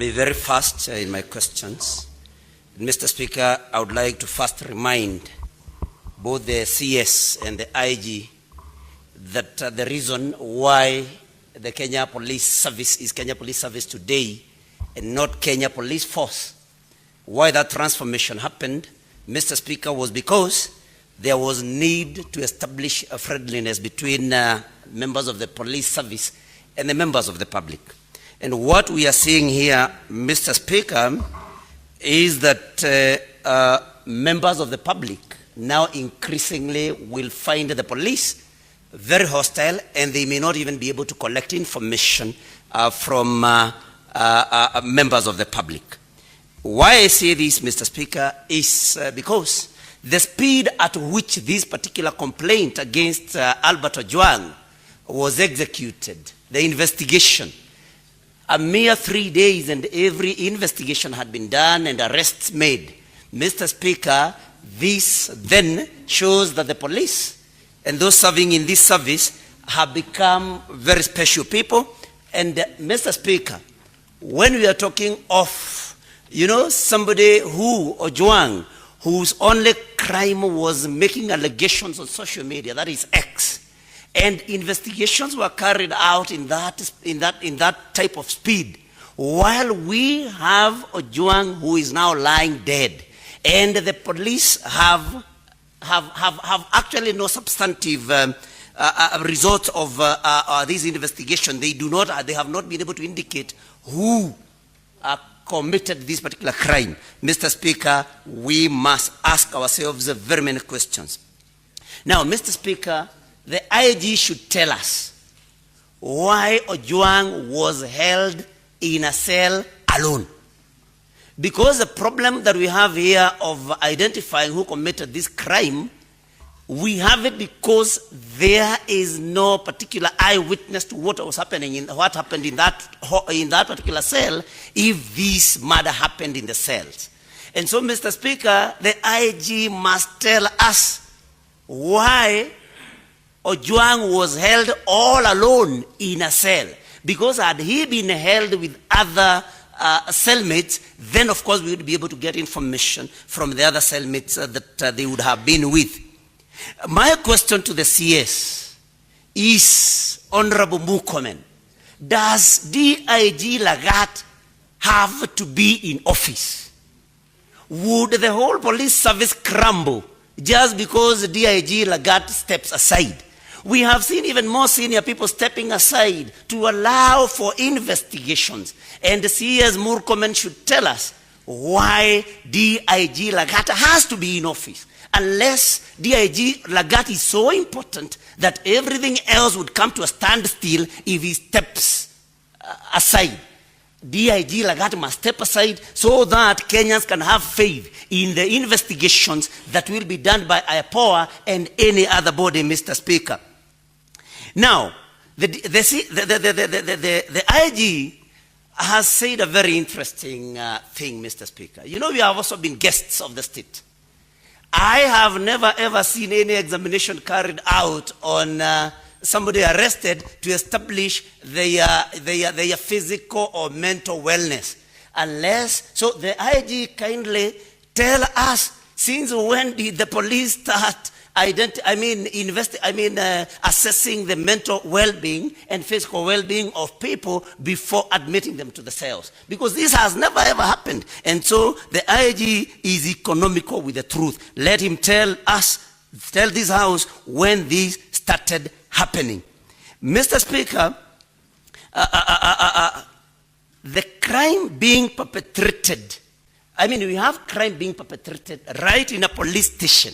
be very fast in my questions. Mr. Speaker, I would like to first remind both the CS and the IG that the reason why the Kenya Police Service is Kenya Police Service today and not Kenya Police Force, why that transformation happened, Mr. Speaker, was because there was need to establish a friendliness between members of the police service and the members of the public. And what we are seeing here, Mr. Speaker, is that members of the public now increasingly will find the police very hostile, and they may not even be able to collect information from members of the public. Why I say this, Mr. Speaker, is because the speed at which this particular complaint against Albert Ojwang was executed, the investigation, a mere 3 days and every investigation had been done and arrests made. Mr. Speaker, this then shows that the police and those serving in this service have become very special people. And Mr. Speaker, when we are talking of, somebody who, Ojwang, whose only crime was making allegations on social media, that is X, and investigations were carried out in that type of speed, while we have Ojwang who is now lying dead, and the police have actually no substantive results of this investigation. They have not been able to indicate who committed this particular crime. Mr. Speaker, we must ask ourselves very many questions. Now, Mr. Speaker, the IG should tell us why Ojwang was held in a cell alone. Because the problem that we have here of identifying who committed this crime, we have it because there is no particular eyewitness to what was happening what happened in that particular cell if this murder happened in the cells. And so, Mr. Speaker, the IG must tell us why Ojwang was held all alone in a cell. Because had he been held with other cellmates, then of course we would be able to get information from the other cellmates that they would have been with. My question to the CS is, Honorable Murkomen, does DIG Lagat have to be in office? Would the whole police service crumble just because DIG Lagat steps aside? We have seen even more senior people stepping aside to allow for investigations. And the CS Murkomen should tell us why DIG Lagat has to be in office. Unless DIG Lagat is so important that everything else would come to a standstill if he steps aside. DIG Lagat must step aside so that Kenyans can have faith in the investigations that will be done by IPOA and any other body, Mr. Speaker. Now, the IG has said a very interesting thing, Mr. Speaker. We have also been guests of the state. I have never ever seen any examination carried out on somebody arrested to establish their physical or mental wellness. So the IG kindly tell us, since when did the police start assessing the mental well-being and physical well-being of people before admitting them to the cells? Because this has never ever happened. And so the IG is economical with the truth. Let him tell this House when this started happening. Mr. Speaker, the crime being perpetrated, we have crime being perpetrated right in a police station.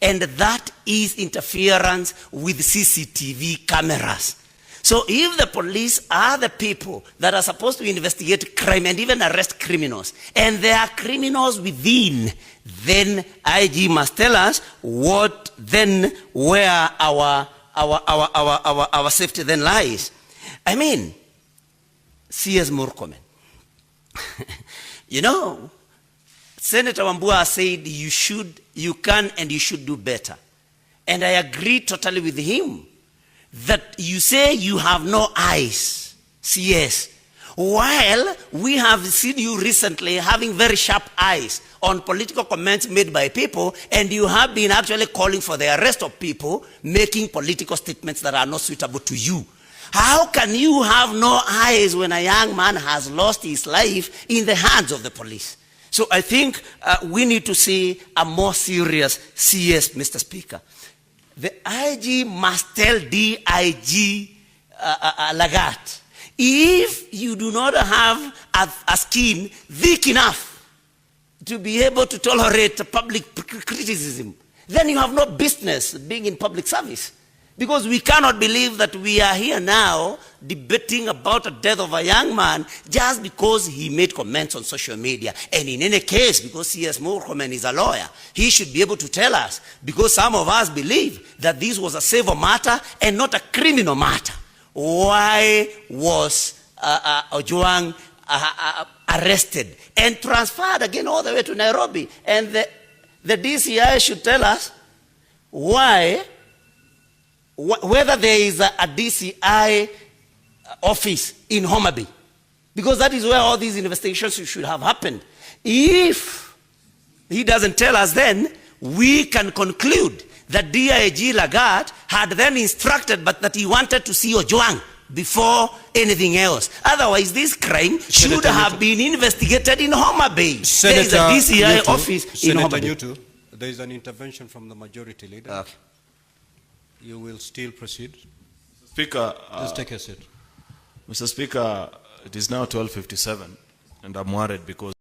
And that is interference with CCTV cameras. So if the police are the people that are supposed to investigate crime and even arrest criminals, and there are criminals within, then IG must tell us where our safety then lies. CS Murkomen. Senator Wambua said you can and you should do better. And I agree totally with him that you say you have no eyes, CS. While we have seen you recently having very sharp eyes on political comments made by people, and you have been actually calling for the arrest of people making political statements that are not suitable to you. How can you have no eyes when a young man has lost his life in the hands of the police? So I think we need to see a more serious CS, Mr. Speaker. The IG must tell DIG Lagat, if you do not have a skin thick enough to be able to tolerate public criticism, then you have no business being in public service. Because we cannot believe that we are here now debating about the death of a young man just because he made comments on social media. And in any case, because C.S. Murkomen is a lawyer, he should be able to tell us, because some of us believe that this was a civil matter and not a criminal matter. Why was Ojwang arrested and transferred again all the way to Nairobi? And the DCI should tell us why, whether there is a DCI office in Homa Bay, because that is where all these investigations should have happened. If he doesn't tell us, then we can conclude that DIG Lagat had then instructed, but that he wanted to see Ojwang before anything else. Otherwise, this crime should have been investigated in Homa Bay. There is a DCI office in Homa Bay. There is an intervention from the majority leader. Okay. You will still proceed. Speaker, just take a seat. Mr. Speaker, it is now 12:57, and I'm worried because